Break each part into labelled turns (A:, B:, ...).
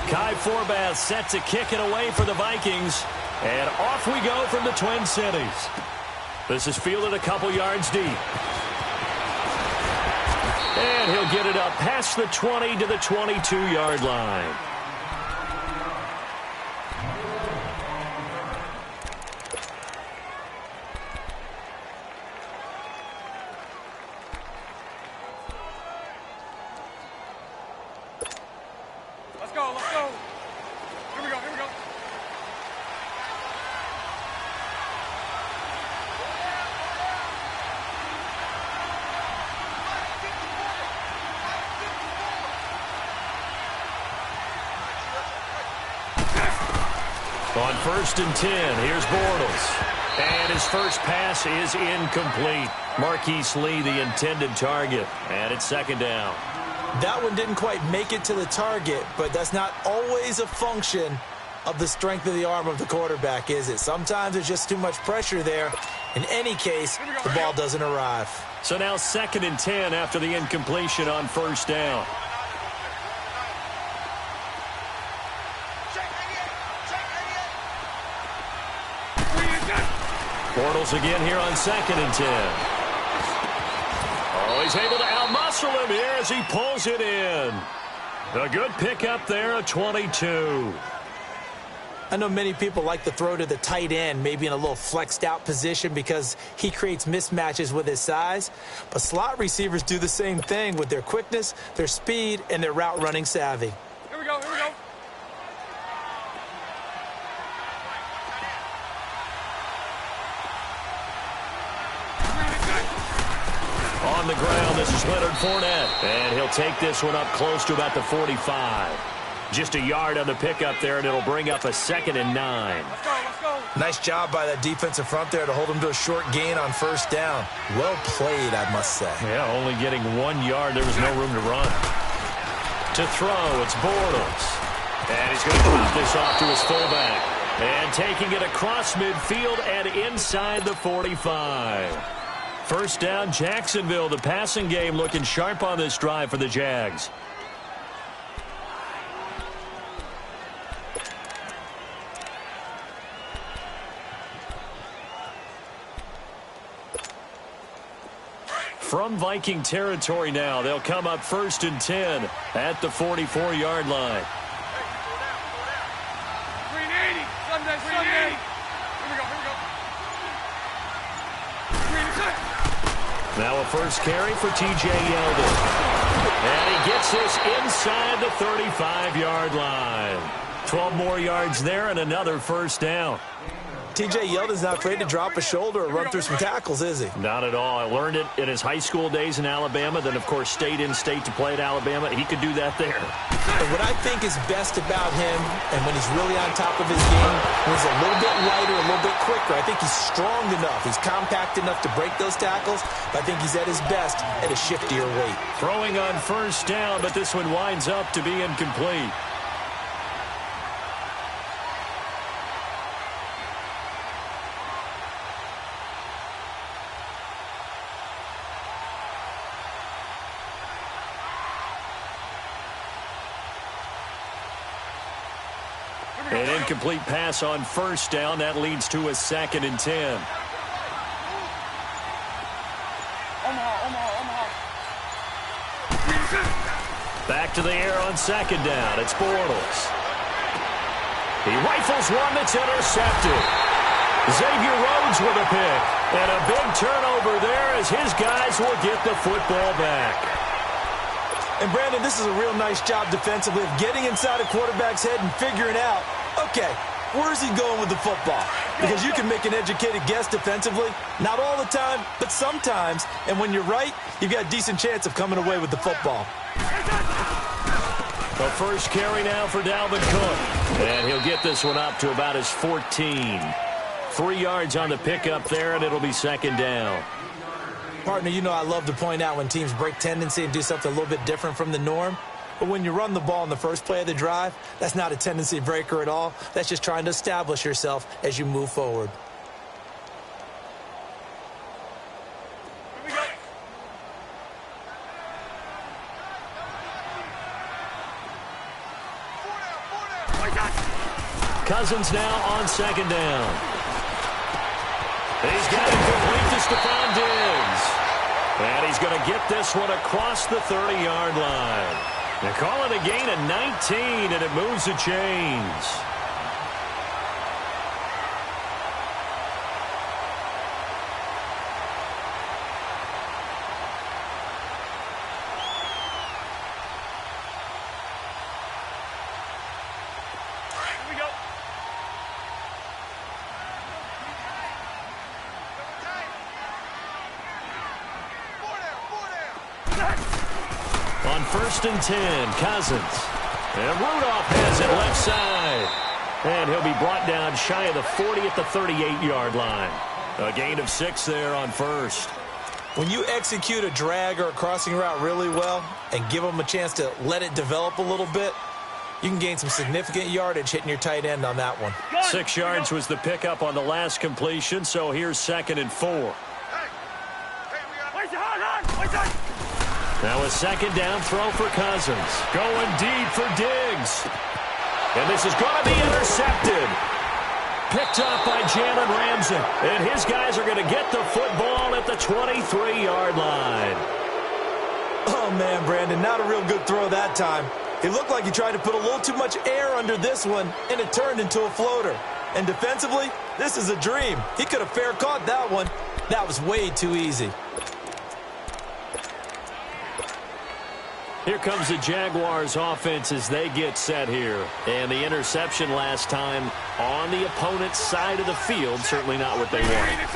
A: Kai Forbath set to kick it away for the Vikings. And off we go from the Twin Cities. This is fielded a couple yards deep. And he'll get it up past the 20 to the 22-yard line.
B: Let's go, let's go. Here we go, here we go.
A: On 1st and 10, here's Bortles. And his first pass is incomplete. Marquise Lee, the intended target. And it's 2nd down.
C: That one didn't quite make it to the target, but that's not always a function of the strength of the arm of the quarterback, is it? Sometimes there's just too much pressure there. In any case, the ball doesn't arrive.
A: So now 2nd and 10 after the incompletion on 1st down. Bortles again here on 2nd and 10. Oh, he's able to outmuscle him here as he pulls it in. A good pickup there, a 22.
C: I know many people like to throw to the tight end, maybe in a little flexed out position because he creates mismatches with his size. But slot receivers do the same thing with their quickness, their speed, and their route running savvy.
B: Here we go, here we go.
A: On the ground, this is Leonard Fournette. And he'll take this one up close to about the 45. Just a yard on the pickup there, and it'll bring up a 2nd and 9.
B: Let's go, let's go.
C: Nice job by that defensive front there to hold him to a short gain on 1st down. Well played, I must say.
A: Yeah, only getting 1 yard. There was no room to run. To throw, it's Bortles. And he's going to drop this off to his fullback. And taking it across midfield and inside the 45. 1st down, Jacksonville. The passing game looking sharp on this drive for the Jags. From Viking territory now, they'll come up 1st and 10 at the 44-yard line.
B: Green 80. Sunday, Sunday. Here we go, here we go. Green attack.
A: Now a first carry for T.J. Yeldon. And he gets this inside the 35-yard line. 12 more yards there and another 1st down.
C: T.J. Yeldon's not afraid to drop a shoulder or run through some tackles, is he?
A: Not at all. I learned it in his high school days in Alabama, then, of course, stayed in state to play at Alabama. He could do that there.
C: And what I think is best about him, and when he's really on top of his game, when he's a little bit lighter, a little bit quicker, I think he's strong enough. He's compact enough to break those tackles, but I think he's at his best at a shiftier weight.
A: Throwing on 1st down, but this one winds up to be incomplete. An incomplete pass on 1st down. That leads to a 2nd and 10. Back to the air on 2nd down. It's Bortles. He rifles one that's intercepted. Xavier Rhodes with a pick. And a big turnover there as his guys will get the football back.
C: And, Brandon, this is a real nice job defensively of getting inside a quarterback's head and figuring out, okay, where's he going with the football? Because you can make an educated guess defensively. Not all the time, but sometimes. And when you're right, you've got a decent chance of coming away with the football.
A: The first carry now for Dalvin Cook. And he'll get this one up to about his 14. 3 yards on the pickup there, and it'll be 2nd down.
C: Partner, you know I love to point out when teams break tendency and do something a little bit different from the norm. But when you run the ball in the first play of the drive, that's not a tendency breaker at all. That's just trying to establish yourself as you move forward.
A: Cousins now on second down. He's got it complete to Stephon Diggs. And he's going to get this one across the 30-yard line. They call it a gain of 19, and it moves the chains. On 1st and 10, Cousins. And Rudolph has it left side. And he'll be brought down shy of the 40 at the 38-yard line. A gain of 6 there on 1st.
C: When you execute a drag or a crossing route really well and give them a chance to let it develop a little bit, you can gain some significant yardage hitting your tight end on that one.
A: 6 yards was the pickup on the last completion, so here's 2nd and 4. Now a 2nd down throw for Cousins. Going deep for Diggs. And this is going to be intercepted. Picked up by Jalen Ramsey. And his guys are going to get the football at the 23-yard line.
C: Oh, man, Brandon, not a real good throw that time. It looked like he tried to put a little too much air under this one, and it turned into a floater. And defensively, this is a dream. He could have fair caught that one. That was way too easy.
A: Here comes the Jaguars offense as they get set here. And the interception last time on the opponent's side of the field, certainly not what they wanted.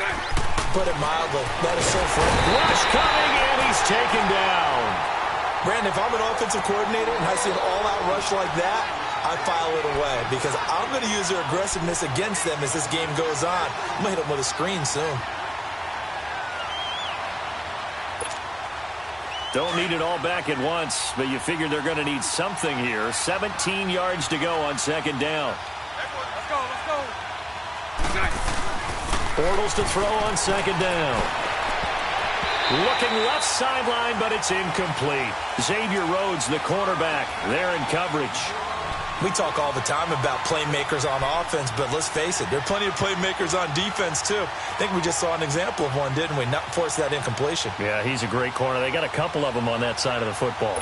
C: Put it mildly. That is so funny.
A: Rush coming, and he's taken down.
C: Brandon, if I'm an offensive coordinator and I see an all-out rush like that, I file it away because I'm going to use their aggressiveness against them as this game goes on. I'm going to hit them with a screen soon.
A: Don't need it all back at once, but you figure they're going to need something here. 17 yards to go on 2nd down.
B: Let's go.
A: Bortles to throw on 2nd down. Looking left sideline, but it's incomplete. Xavier Rhodes, the cornerback, there in coverage.
C: We talk all the time about playmakers on offense, but let's face it, there are plenty of playmakers on defense, too. I think we just saw an example of one, didn't we? Not force that incompletion.
A: Yeah, he's a great corner. They got a couple of them on that side of the football.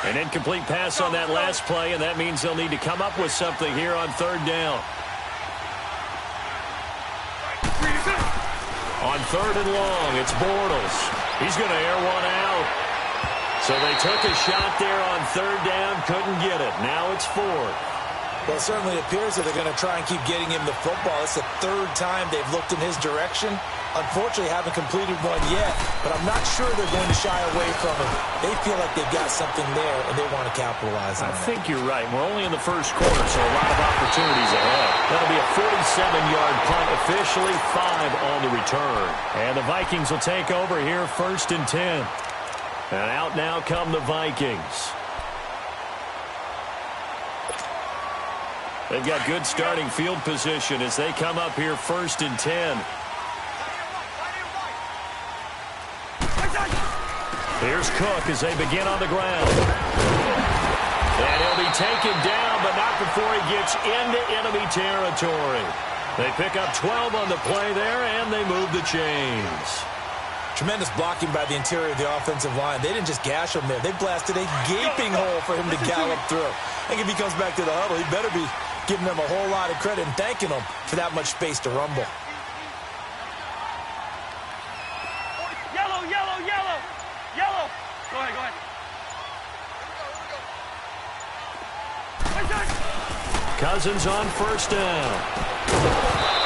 A: An incomplete pass on that last play, and that means they'll need to come up with something here on 3rd down. On 3rd and long, it's Bortles. He's going to air one out. So they took a shot there on 3rd down, couldn't get it. Now it's 4th.
C: Well, it certainly appears that they're going to try and keep getting him the football. It's the 3rd time they've looked in his direction. Unfortunately, haven't completed one yet, but I'm not sure they're going to shy away from him. They feel like they've got something there, and they want to capitalize on it.
A: I think you're right. We're only in the 1st quarter, so a lot of opportunities ahead. That'll be a 47-yard punt, officially 5 on the return. And the Vikings will take over here 1st and 10. And out now come the Vikings. They've got good starting field position as they come up here 1st and 10. Here's Cook as they begin on the ground. And he'll be taken down, but not before he gets into enemy territory. They pick up 12 on the play there, and they move the chains.
C: Tremendous blocking by the interior of the offensive line. They didn't just gash him there. They blasted a gaping hole for him to gallop through. I think if he comes back to the huddle, he better be giving them a whole lot of credit and thanking them for that much space to rumble.
B: Yellow. Go ahead.
A: Cousins on 1st down.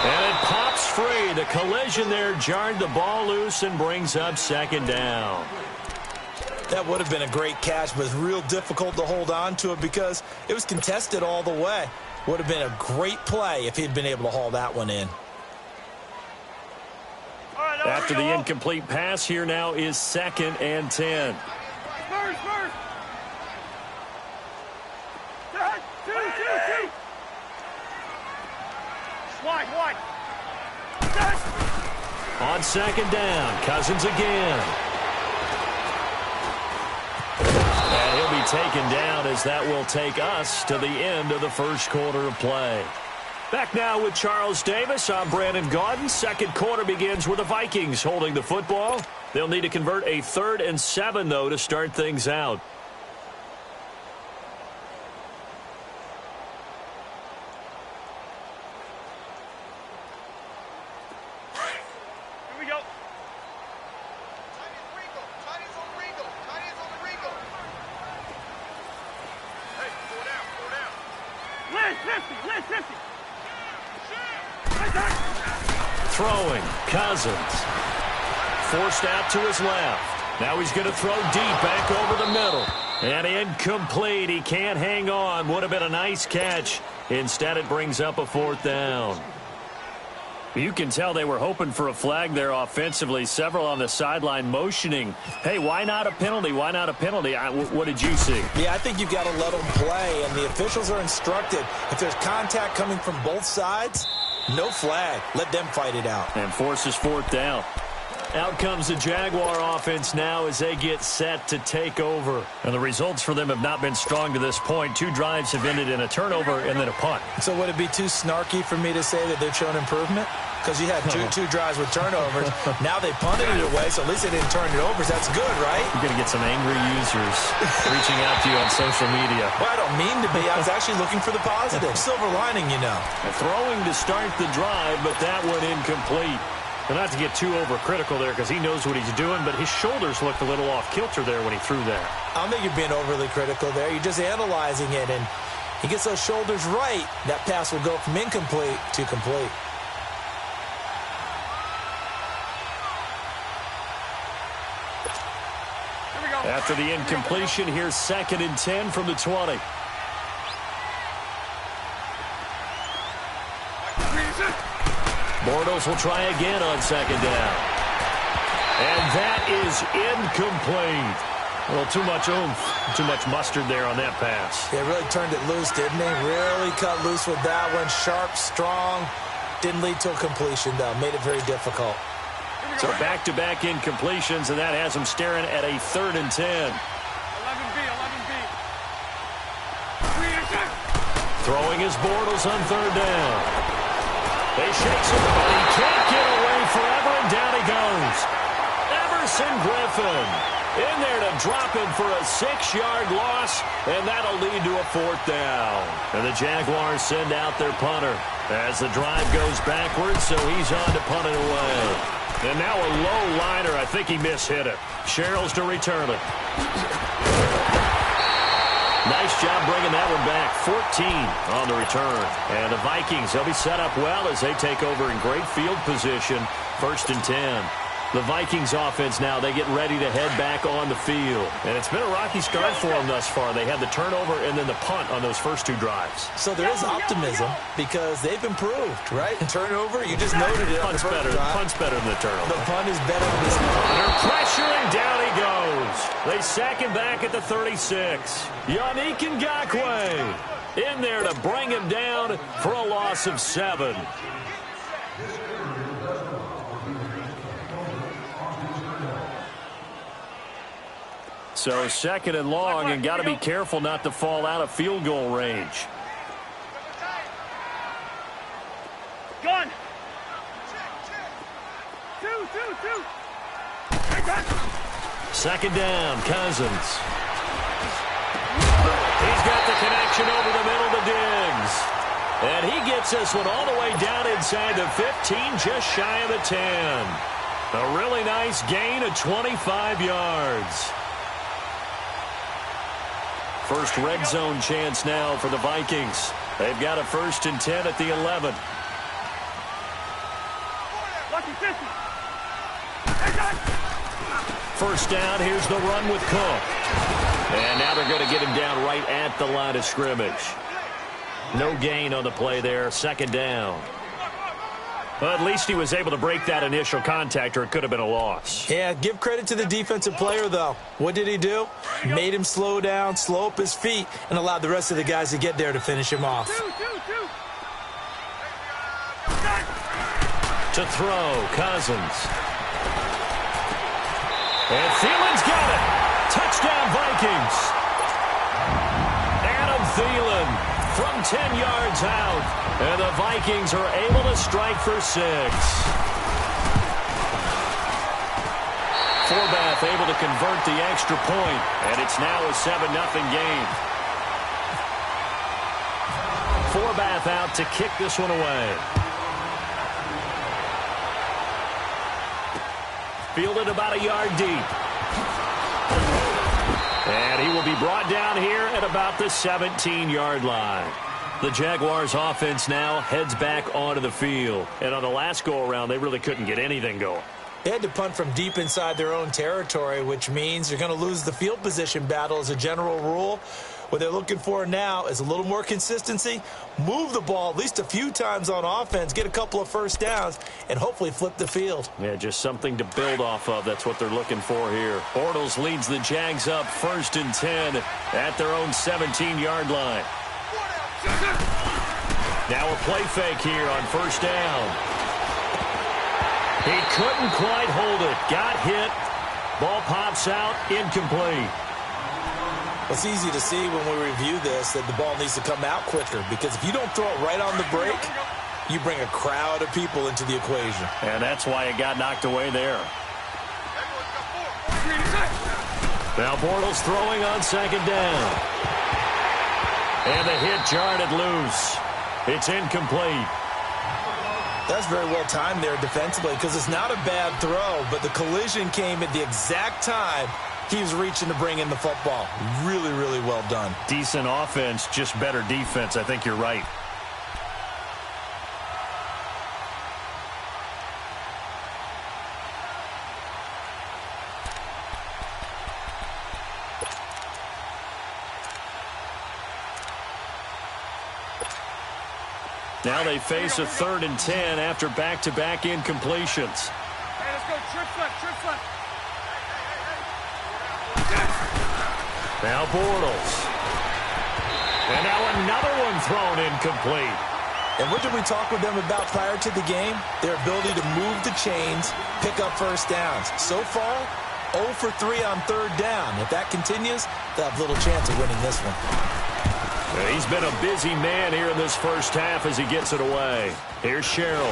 A: And it pops free. The collision there jarred the ball loose and brings up 2nd down.
C: That would have been a great catch, but it's real difficult to hold on to it because it was contested all the way. Would have been a great play if he'd been able to haul that one in.
A: After the incomplete pass, here now is 2nd and 10.
B: First. Two. Wide.
A: On 2nd down, Cousins again. And he'll be taken down as that will take us to the end of the first quarter of play. Back now with Charles Davis. I'm Brandon Gaudin. Second quarter begins with the Vikings holding the football. They'll need to convert a 3rd and 7, though, to start things out. Throwing, Cousins. Forced out to his left. Now he's going to throw deep back over the middle. And incomplete. He can't hang on. Would have been a nice catch. Instead, it brings up a 4th down. You can tell they were hoping for a flag there offensively. Several on the sideline motioning. Hey, why not a penalty? Why not a penalty? What did you see?
C: Yeah, I think you've got to let them play, and the officials are instructed. If there's contact coming from both sides, no flag. Let them fight it out.
A: And forces 4th down. Out comes the Jaguar offense now as they get set to take over. And the results for them have not been strong to this point. 2 drives have ended in a turnover and then a punt.
C: So would it be too snarky for me to say that they've shown improvement? Because you had two drives with turnovers. Now they punted it away, so at least they didn't turn it over. That's good, right?
A: You're going to get some angry users reaching out to you on social media.
C: Well, I don't mean to be. I was actually looking for the positive. Silver lining, you know.
A: Throwing to start the drive, but that one incomplete. And not to get too overcritical there because he knows what he's doing, but his shoulders looked a little off-kilter there when he threw that.
C: I don't think you're being overly critical there. You're just analyzing it, and he gets those shoulders right. That pass will go from incomplete to complete.
A: After the incompletion, here's 2nd and 10 from the 20. Bortles will try again on 2nd down. And that is incomplete. Well, too much oomph, too much mustard there on that pass.
C: They really turned it loose, didn't they? Really cut loose with that one. Sharp, strong. Didn't lead to a completion, though. Made it very difficult.
A: So back-to-back incompletions, and that has them staring at a 3rd and 10.
B: 11B.
A: Throwing his Bortles on 3rd down. They shakes him, but he can't get away forever, and down he goes. Everson Griffin in there to drop him for a 6-yard loss, and that'll lead to a 4th down. And the Jaguars send out their punter as the drive goes backwards, so he's on to punt it away. And now a low liner. I think he mishit it. Sherrills to return it. Nice job bringing that one back. 14 on the return. And the Vikings, they'll be set up well as they take over in great field position. 1st and 10. The Vikings offense now, they get ready to head back on the field. And it's been a rocky start for them thus far. They had the turnover and then the punt on those first 2 drives.
C: So there is optimism because they've improved, right? Turnover, you just noted it.
A: Punt's better than the turnover.
C: The punt is better than this.
A: Under pressure, and down he goes. They sack him back at the 36. Yannick Ngakoue in there to bring him down for a loss of 7. So 2nd and long, and got to be careful not to fall out of field goal range.
B: Gun. 2.
A: 2nd down, Cousins. He's got the connection over the middle to Diggs. And he gets this one all the way down inside the 15, just shy of the 10. A really nice gain of 25 yards. First red zone chance now for the Vikings. They've got a 1st and 10 at the 11. First down, here's the run with Cook. And now they're going to get him down right at the line of scrimmage. No gain on the play there, 2nd down. Well, at least he was able to break that initial contact, or it could have been a loss.
C: Yeah, give credit to the defensive player, though. What did he do? Made him slow down, slow up his feet, and allowed the rest of the guys to get there to finish him off.
A: To throw, Cousins. And Thielen's got it. Touchdown, Vikings. from 10 yards out. And the Vikings are able to strike for 6. Forbath able to convert the extra point, and it's now a 7-0 game. Forbath out to kick this one away. Fielded about a yard deep. And he will be brought down here at about the 17-yard line. The Jaguars offense now heads back onto the field. And on the last go-around, they really couldn't get anything going.
C: They had to punt from deep inside their own territory, which means you're going to lose the field position battle as a general rule. What they're looking for now is a little more consistency, move the ball at least a few times on offense, get a couple of first downs, and hopefully flip the field.
A: Yeah, just something to build off of. That's what they're looking for here. Bortles leads the Jags up 1st and 10 at their own 17-yard line. Now a play fake here on 1st down. He couldn't quite hold it. Got hit. Ball pops out. Incomplete.
C: It's easy to see when we review this that the ball needs to come out quicker, because if you don't throw it right on the break, you bring a crowd of people into the equation.
A: And that's why it got knocked away there. Now Bortles throwing on 2nd down. And the hit jarred it loose. It's incomplete.
C: That's very well timed there defensively, because it's not a bad throw, but the collision came at the exact time he was reaching to bring in the football. Really, really well done.
A: Decent offense, just better defense. I think you're right. Now they face a 3rd and 10 after back-to-back incompletions.
B: Hey, let's go. Trips left.
A: Now Bortles. And now another one thrown incomplete.
C: And what did we talk with them about prior to the game? Their ability to move the chains, pick up first downs. So far, 0 for 3 on 3rd down. If that continues, they'll have little chance of winning this one.
A: He's been a busy man here in this first half as he gets it away. Here's Sherrill.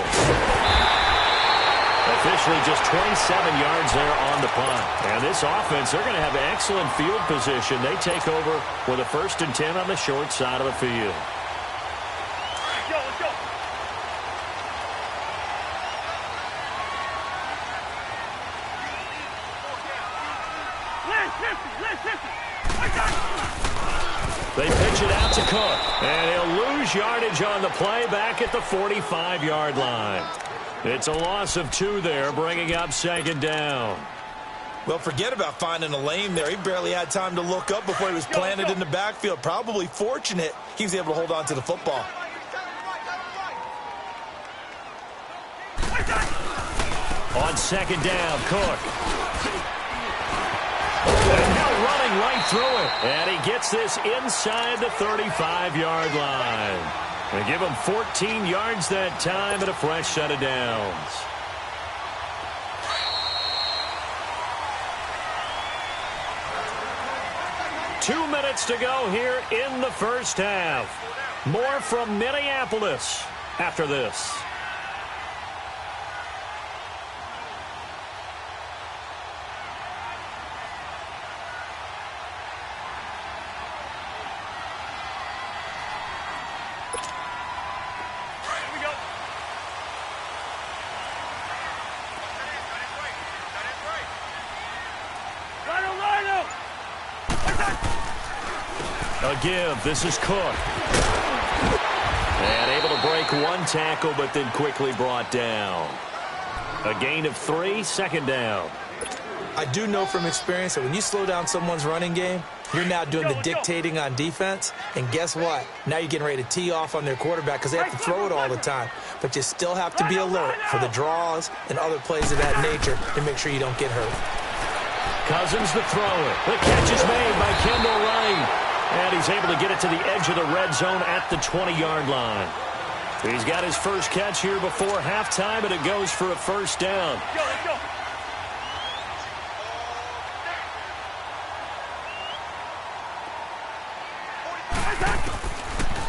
A: Officially just 27 yards there on the punt. And this offense, they're going to have excellent field position. They take over with a 1st and 10 on the short side of the field.
B: Let's go. Last 50.
A: They pitch it out to Cook, and he'll lose yardage on the play back at the 45-yard line. It's a loss of 2 there, bringing up 2nd down.
C: Well, forget about finding a lane there. He barely had time to look up before he was planted in the backfield. Probably fortunate he was able to hold on to the football.
A: On 2nd down, Cook. And now running right through it. And he gets this inside the 35-yard line. They give him 14 yards that time and a fresh set of downs. Two minutes to go here in the first half. More from Minneapolis after this. A give. This is Cook. And able to break one tackle, but then quickly brought down. A gain of 3, 2nd down.
C: I do know from experience that when you slow down someone's running game, you're now doing the dictating on defense. And guess what? Now you're getting ready to tee off on their quarterback because they have to throw it all the time. But you still have to be alert for the draws and other plays of that nature to make sure you don't get hurt.
A: Cousins to throw it. The catch is made by Kendall Wright. And he's able to get it to the edge of the red zone at the 20-yard line. He's got his first catch here before halftime, and it goes for a 1st down.
B: Let's go.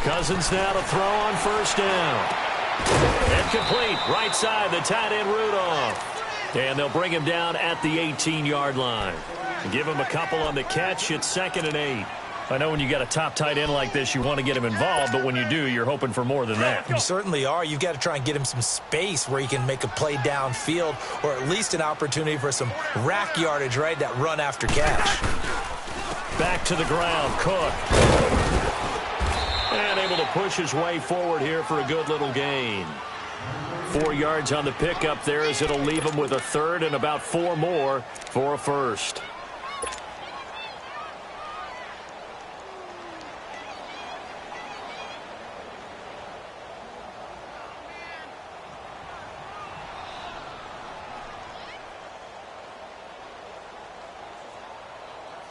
A: Cousins now to throw on first down. And complete. Right side, the tight end Rudolph. And they'll bring him down at the 18-yard line. Give him a couple on the catch. It's 2nd and 8. I know when you got a top tight end like this, you want to get him involved, but when you do, you're hoping for more than that.
C: You certainly are. You've got to try and get him some space where he can make a play downfield, or at least an opportunity for some rack yardage, right? That run after catch.
A: Back to the ground, Cook. And able to push his way forward here for a good little gain. 4 yards on the pickup there as it'll leave him with a third and about 4 more for a first.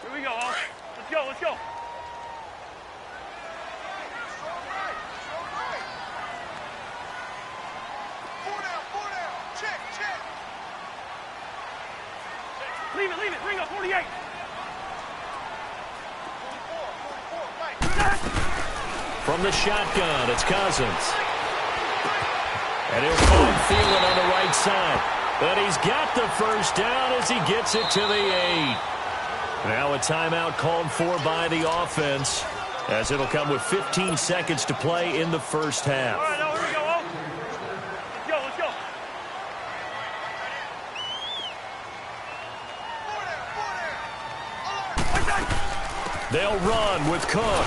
B: Here we go, all. Let's go, let's go. Leave it, bring up 48.
A: From the shotgun, it's Cousins. And he'll find Thielen on the right side. But he's got the first down as he gets it to the 8. Now a timeout called for by the offense, as it'll come with 15 seconds to play in the first half.
B: All right, now here we go, all. Let's go.
A: They'll run with Cook.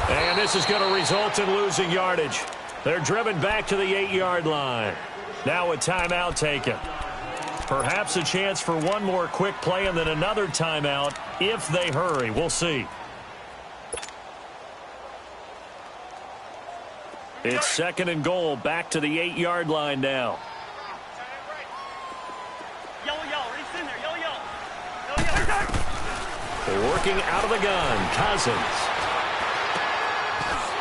A: And this is going to result in losing yardage. They're driven back to the 8-yard line. Now a timeout taken. Perhaps a chance for one more quick play and then another timeout if they hurry. We'll see. It's 2nd and goal, back to the 8-yard line now.
B: Yellow, race in there, yellow.
A: They're working out of the gun. Cousins.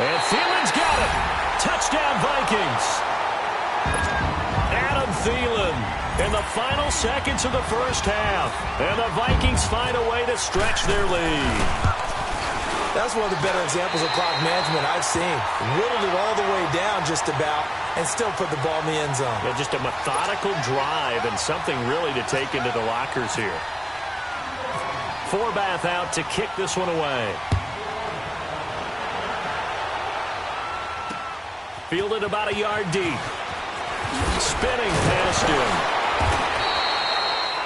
A: And Thielen's got it. Touchdown, Vikings. Adam Thielen in the final seconds of the first half. And the Vikings find a way to stretch their lead.
C: That's one of the better examples of clock management I've seen. Whittled it all the way down just about and still put the ball in the end zone.
A: Yeah, just a methodical drive and something really to take into the lockers here. Forbath out to kick this one away. Fielded about a yard deep. Spinning past him.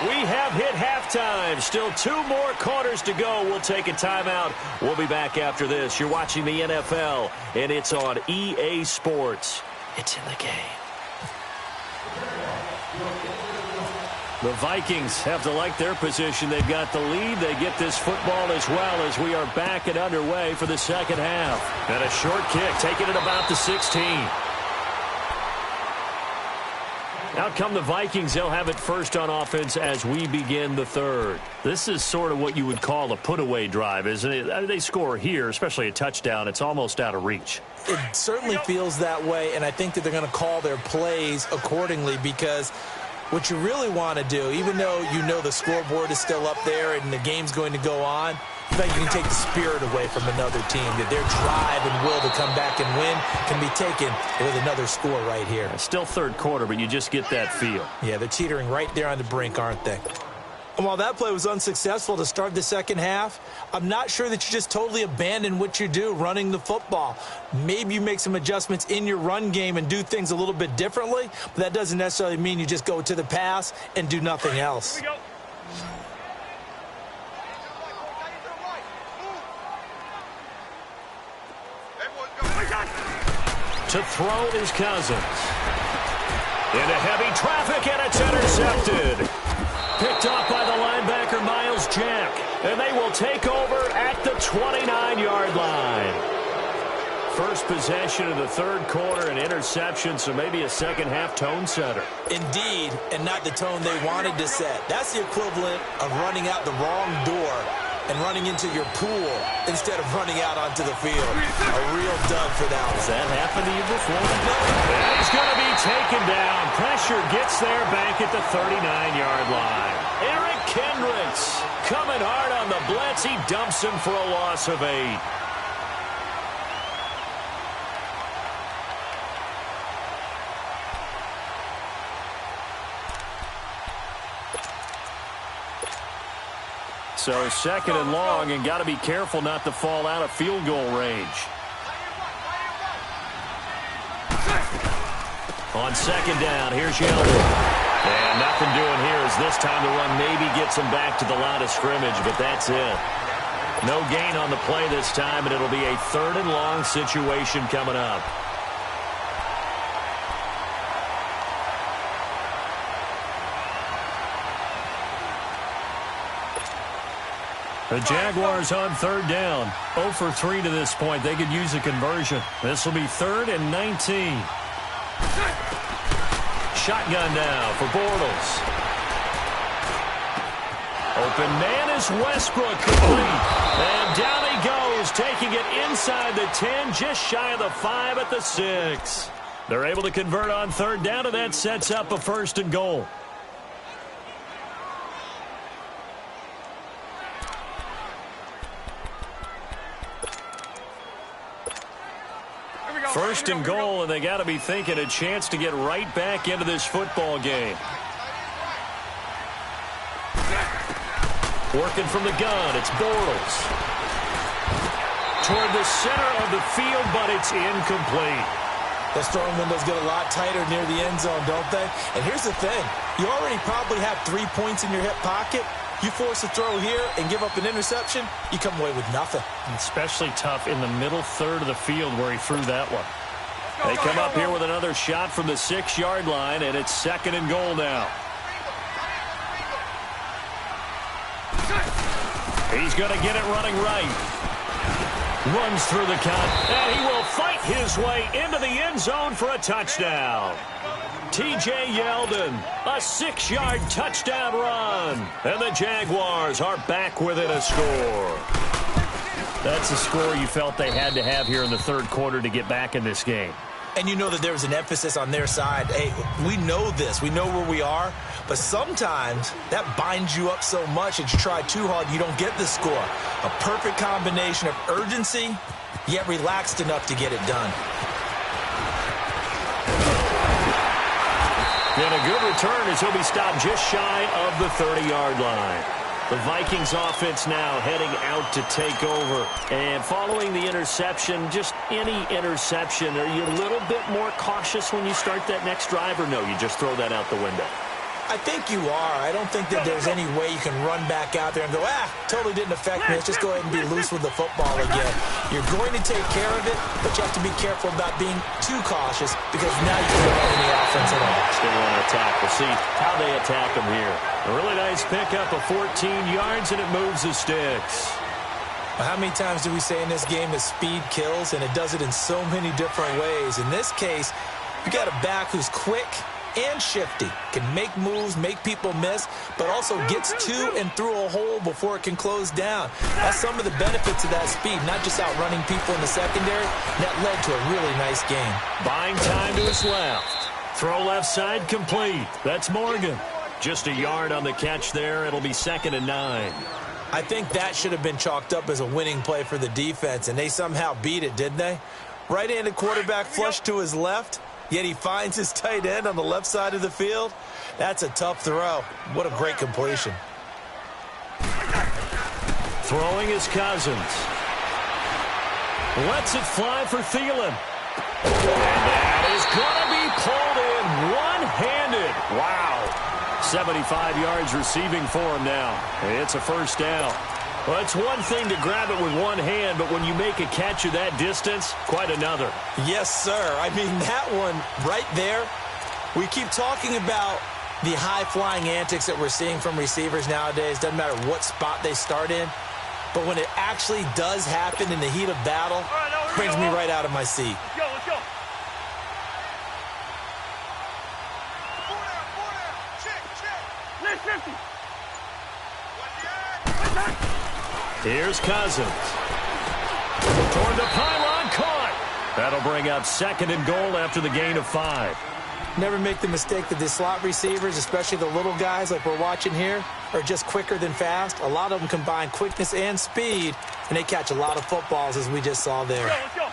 A: We have hit halftime. Still 2 more quarters to go. We'll take a timeout. We'll be back after this. You're watching the NFL, and it's on EA Sports. It's in the game. The Vikings have to like their position. They've got the lead. They get this football as well as we are back and underway for the second half. And a short kick, taking it about the 16. Out come the Vikings. They'll have it first on offense as we begin the third. This is sort of what you would call a put-away drive, isn't it? I mean, they score here, especially a touchdown. It's almost out of reach.
C: It certainly feels that way, and I think that they're going to call their plays accordingly because what you really want to do, even though you know the scoreboard is still up there and the game's going to go on, I think you can take the spirit away from another team, that their drive and will to come back and win can be taken with another score right here.
A: It's still third quarter, but you just get that feel.
C: Yeah, they're teetering right there on the brink, aren't they? And while that play was unsuccessful to start the second half, I'm not sure that you just totally abandon what you do running the football. Maybe you make some adjustments in your run game and do things a little bit differently, but that doesn't necessarily mean you just go to the pass and do nothing else.
B: Here we go.
A: To throw is Cousins. Into heavy traffic, and it's intercepted. Picked off by the linebacker, Miles Jack. And they will take over at the 29-yard line. First possession of the third quarter, an interception, so maybe a second-half tone setter.
C: Indeed, and not the tone they wanted to set. That's the equivalent of running out the wrong door and running into your pool instead of running out onto the field. A real dud for that one.
A: Has that happened to you before? And he's going to be taken down. Pressure gets there back at the 39-yard line. Eric Kendricks coming hard on the blitz. He dumps him for a loss of 8. So second and long, and got to be careful not to fall out of field goal range. On second down, here's Yeldon. And nothing doing here as this time the run maybe gets him back to the line of scrimmage, but that's it. No gain on the play this time, and it'll be a third and long situation coming up. The Jaguars on third down. 0 for 3 to this point. They could use a conversion. This will be 3rd and 19. Shotgun now for Bortles. Open man is Westbrook, complete. And down he goes, taking it inside the 10, just shy of the 5 at the 6. They're able to convert on third down, and that sets up a 1st and goal. First and goal, and they got to be thinking a chance to get right back into this football game. Working from the gun, it's Bortles. Toward the center of the field, but it's incomplete.
C: The throwing windows get a lot tighter near the end zone, don't they? And here's the thing. You already probably have 3 points in your hip pocket. You force a throw here and give up an interception, you come away with nothing.
A: Especially tough in the middle third of the field where he threw that one. They come up here with another shot from the 6-yard line, and it's 2nd and goal now. He's going to get it running right. Runs through the cut, and he will fight his way into the end zone for a touchdown. T.J. Yeldon, a 6-yard touchdown run. And the Jaguars are back within a score. That's a score you felt they had to have here in the 3rd quarter to get back in this game.
C: And you know that there was an emphasis on their side. Hey, we know this. We know where we are. But sometimes that binds you up so much that you try too hard, you don't get the score. A perfect combination of urgency, yet relaxed enough to get it done.
A: And a good return as he'll be stopped just shy of the 30-yard line. The Vikings offense now heading out to take over. And following the interception, just any interception, are you a little bit more cautious when you start that next drive, or no, you just throw that out the window?
C: I think you are. I don't think that there's any way you can run back out there and go, totally didn't affect me. Let's just go ahead and be loose with the football again. You're going to take care of it, but you have to be careful about being too cautious because now you can't run any offense at all.
A: Still want to attack. We'll see how they attack them here. A really nice pickup of 14 yards, and it moves the sticks.
C: How many times do we say in this game that speed kills, and it does it in so many different ways? In this case, you got a back who's quick and shifty, can make moves, make people miss, but also gets to and through a hole before it can close down. That's some of the benefits of that speed, not just outrunning people in the secondary. That led to a really nice game.
A: Buying time to his left. Throw left side complete. That's Morgan. Just a yard on the catch there. It'll be 2nd and 9.
C: I think that should have been chalked up as a winning play for the defense, and they somehow beat it, didn't they? Right-handed quarterback flush to his left. Yet he finds his tight end on the left side of the field. That's a tough throw. What a great completion.
A: Throwing his Cousins. Lets it fly for Thielen. And that is going to be pulled in one-handed. Wow. 75 yards receiving for him now. It's a 1st down. Well, it's one thing to grab it with one hand, but when you make a catch of that distance, quite another.
C: Yes, sir. I mean, that one right there, we keep talking about the high-flying antics that we're seeing from receivers nowadays. Doesn't matter what spot they start in. But when it actually does happen in the heat of battle, it brings me right out of my seat.
B: Let's go. Let's 50.
A: Here's Cousins. Toward the pylon, caught. That'll bring up 2nd and goal after the gain of 5.
C: Never make the mistake that the slot receivers, especially the little guys like we're watching here, are just quicker than fast. A lot of them combine quickness and speed, and they catch a lot of footballs, as we just saw there.
B: Let's go.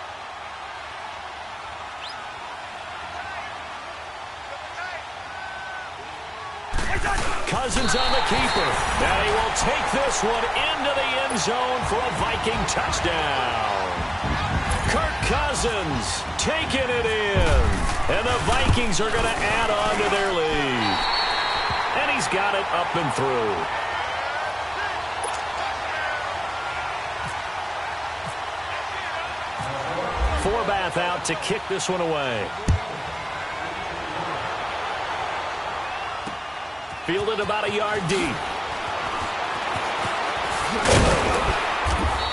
A: Cousins on the keeper. And he will take this one into the end zone for a Viking touchdown. Kirk Cousins taking it in. And the Vikings are going to add on to their lead. And he's got it up and through. Forbath out to kick this one away. Fielded about a yard deep.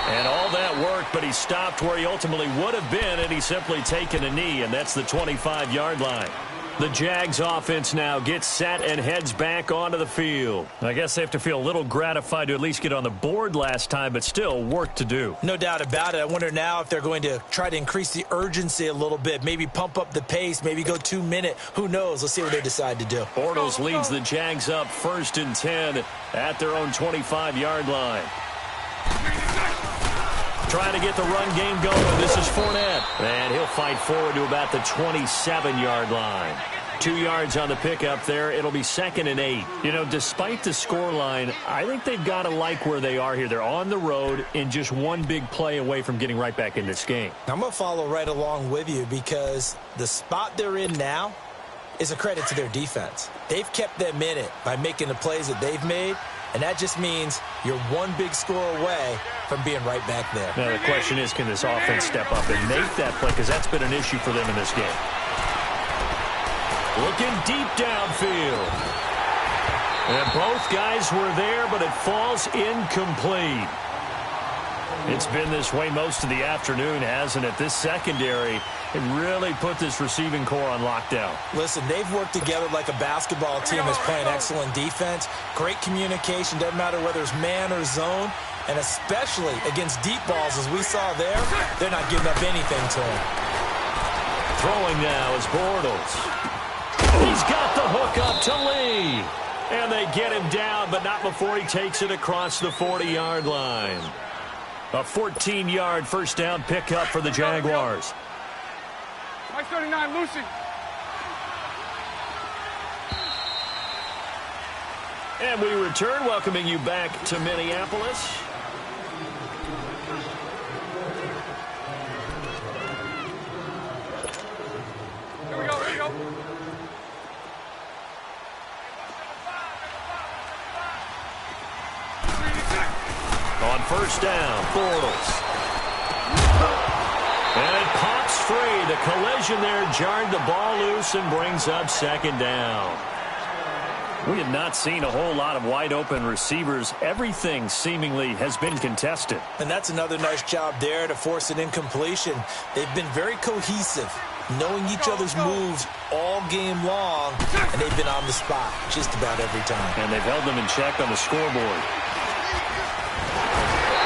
A: And all that worked, but he stopped where he ultimately would have been, and he's simply taken a knee, and that's the 25-yard line. The Jags offense now gets set and heads back onto the field. I guess they have to feel a little gratified to at least get on the board last time, but still work to do.
C: No doubt about it. I wonder now if they're going to try to increase the urgency a little bit, maybe pump up the pace, maybe go 2 minute. Who knows? Let's see what they decide to do.
A: Bortles leads the Jags up 1st and 10 at their own 25-yard line. Trying to get the run game going. This is Fournette. And he'll fight forward to about the 27-yard line. 2 yards on the pickup there. It'll be 2nd and 8. You know, despite the scoreline, I think they've got to like where they are here. They're on the road and just one big play away from getting right back in this game.
C: I'm going to follow right along with you because the spot they're in now is a credit to their defense. They've kept them in it by making the plays that they've made. And that just means you're one big score away from being right back there.
A: Now, the question is, can this offense step up and make that play? Because that's been an issue for them in this game. Looking deep downfield. And both guys were there, but it falls incomplete. It's been this way most of the afternoon, hasn't it? This secondary, it really put this receiving core on lockdown.
C: Listen, they've worked together like a basketball team that's playing excellent defense. Great communication, doesn't matter whether it's man or zone. And especially against deep balls, as we saw there, they're not giving up anything to him.
A: Throwing now is Bortles. He's got the hook up to Lee. And they get him down, but not before he takes it across the 40-yard line. A 14-yard first down pickup for the Jaguars.
B: Mike 39, Lucy.
A: And we return, welcoming you back to Minneapolis.
B: Here we go, here we go.
A: On first down, Bortles. And it pops free. The collision there jarred the ball loose and brings up 2nd down. We have not seen a whole lot of wide-open receivers. Everything seemingly has been contested.
C: And that's another nice job there to force an incompletion. They've been very cohesive, knowing each other's moves all game long, and they've been on the spot just about every time.
A: And they've held them in check on the scoreboard.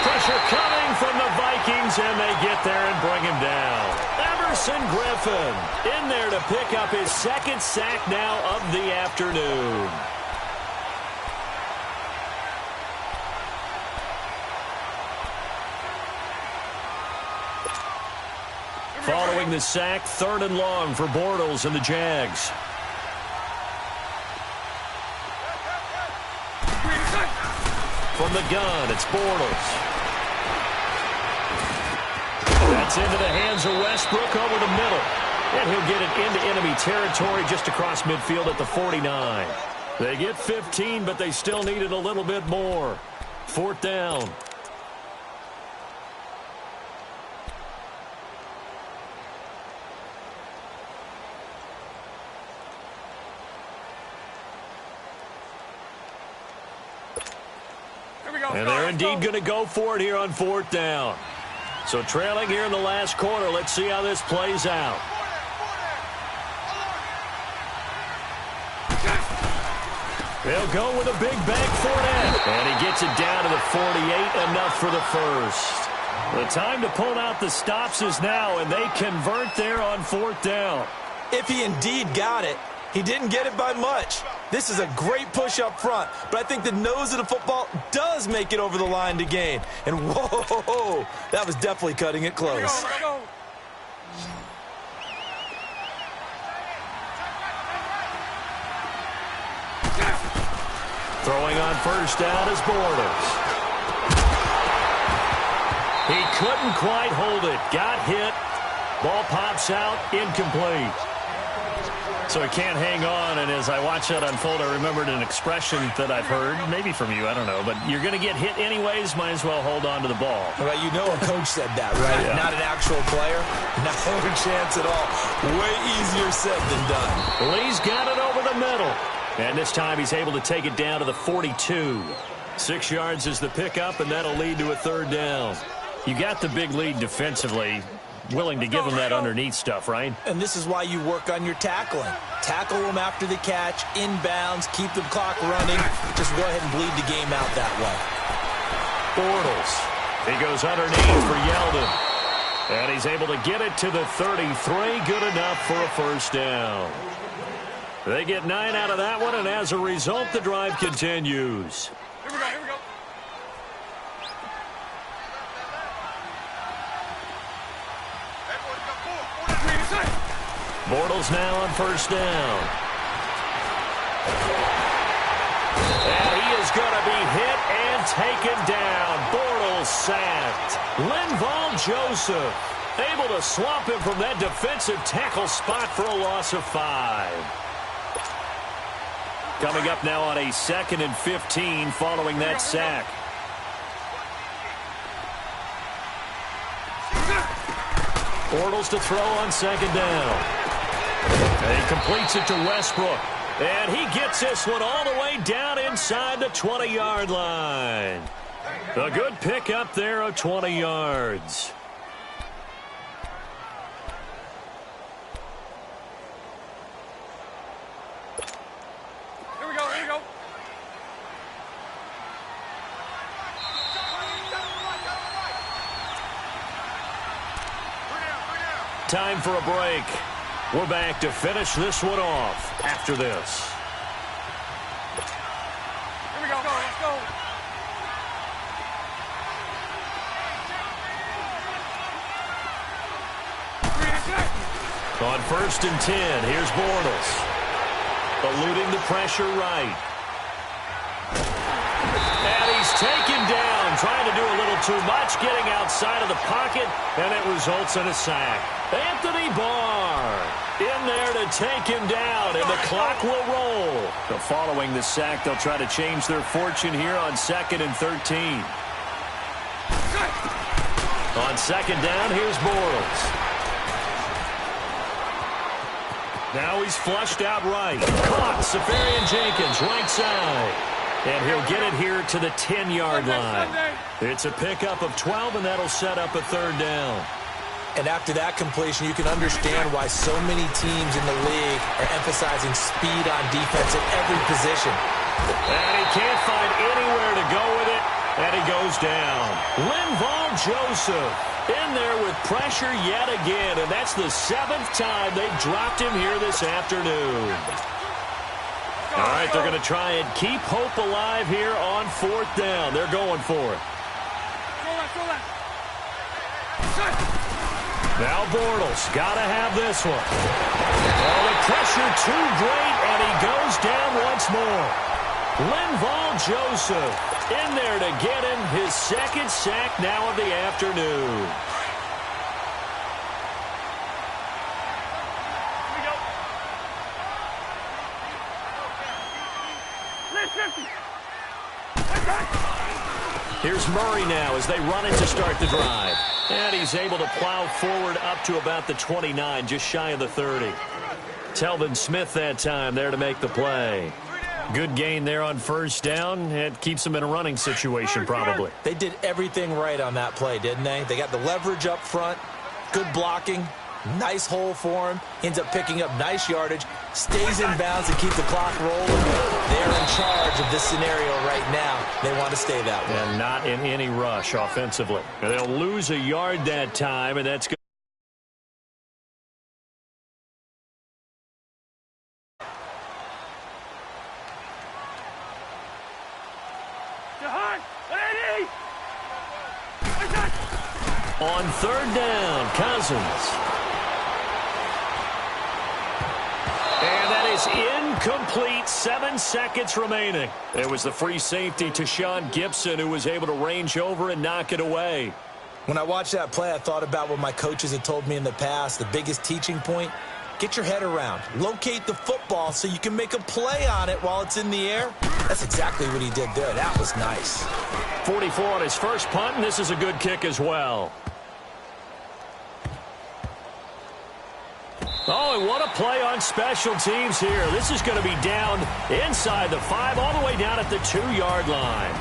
A: Pressure coming from the Vikings, and they get there and bring him down. Emerson Griffin in there to pick up his 2nd sack now of the afternoon. Following the sack, 3rd and long for Bortles and the Jags. From the gun, it's Bortles. That's into the hands of Westbrook over the middle. And he'll get it into enemy territory just across midfield at the 49. They get 15, but they still needed a little bit more. 4th down. And they're indeed going to go for it here on 4th down. So trailing here in the last quarter. Let's see how this plays out. They'll go with a big bang Fournette. And he gets it down to the 48, enough for the first. The time to pull out the stops is now, and they convert there on 4th down.
C: If he indeed got it, he didn't get it by much. This is a great push up front, but I think the nose of the football does make it over the line to gain. And whoa, that was definitely cutting it close.
A: Throwing on first down is Bortles. He couldn't quite hold it. Got hit. Ball pops out. Incomplete. So he can't hang on, and as I watch that unfold, I remembered an expression that I've heard, maybe from you, I don't know, but you're going to get hit anyways, might as well hold on to the ball.
C: Well, you know a coach said that, right?
A: Yeah.
C: Not an actual player. Not a chance at all. Way easier said than done.
A: Lee's got it over the middle, and this time he's able to take it down to the 42. 6 yards is the pickup, and that'll lead to a third down. You got the big lead defensively. Willing to give them that underneath stuff, right?
C: And this is why you work on your tackling. Tackle them after the catch, inbounds, keep the clock running. Just go ahead and bleed the game out that way.
A: Bortles. He goes underneath for Yeldon. And he's able to get it to the 33. Good enough for a first down. They get 9 out of that one, and as a result, the drive continues.
B: Here we go, here we go.
A: Bortles now on first down. And he is going to be hit and taken down. Bortles sacked. Linval Joseph able to swamp him from that defensive tackle spot for a loss of 5. Coming up now on a 2nd and 15 following that sack. Bortles to throw on 2nd down. And he completes it to Westbrook. And he gets this one all the way down inside the 20-yard line. A good pickup there of 20 yards.
B: Here we go, here we go.
A: Time for a break. We're back to finish this one off after this.
B: Here we go, let's go.
A: On 1st and 10, here's Bortles. Eluding the pressure right. And he's taken down, trying to do a little too much, getting outside of the pocket, and it results in a sack. Anthony Barr in there to take him down, and the clock will roll. So following the sack, they'll try to change their fortune here on 2nd and 13. On 2nd down, here's Bortles. Now he's flushed out right. Caught. Safarian Jenkins, right side. And he'll get it here to the 10-yard line. It's a pickup of 12, and that'll set up a third down.
C: And after that completion, you can understand why so many teams in the league are emphasizing speed on defense at every position.
A: And he can't find anywhere to go with it, and he goes down. Linval Joseph in there with pressure yet again, and that's the 7th time they've dropped him here this afternoon. All right, they're going to try and keep hope alive here on 4th down. They're going for it. Now Bortles got to have this one. Oh, the pressure too great, and he goes down once more. Linval Joseph in there to get him his 2nd sack now of the afternoon. Here's Murray now as they run it to start the drive. And he's able to plow forward up to about the 29, just shy of the 30. Telvin Smith that time there to make the play. Good gain there on 1st down. It keeps them in a running situation probably.
C: They did everything right on that play, didn't they? They got the leverage up front, good blocking, nice hole for him, ends up picking up nice yardage, stays in bounds to keep the clock rolling. They're in charge of this scenario right now. They want to stay that way.
A: And not in any rush offensively. And they'll lose a yard that time, and that's good. On 3rd down, Cousins. And that is incomplete. 7 seconds remaining. It was the free safety to Sean Gibson who was able to range over and knock it away.
C: When I watched that play, I thought about what my coaches had told me in the past. The biggest teaching point, get your head around. Locate the football so you can make a play on it while it's in the air. That's exactly what he did there. That was nice.
A: 44 on his first punt, and this is a good kick as well. Oh, and what a play on special teams here. This is going to be down inside the 5, all the way down at the 2-yard line.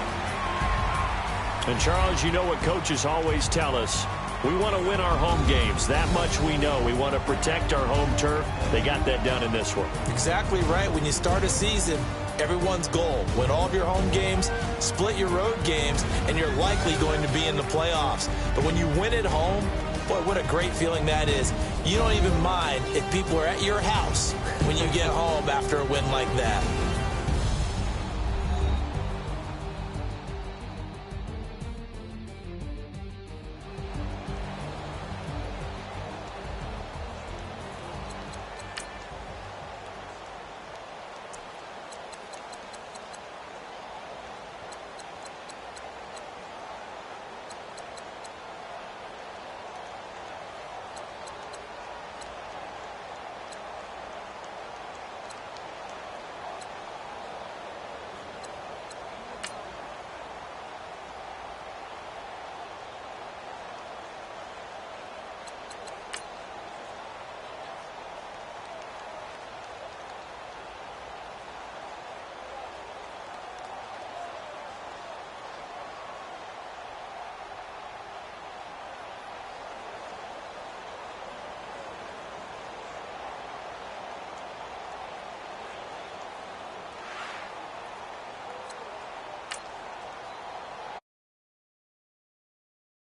A: And, Charles, you know what coaches always tell us. We want to win our home games. That much we know. We want to protect our home turf. They got that done in this one.
C: Exactly right. When you start a season, everyone's goal, win all of your home games, split your road games, and you're likely going to be in the playoffs. But when you win at home, boy, what a great feeling that is. You don't even mind if people are at your house when you get home after a win like that.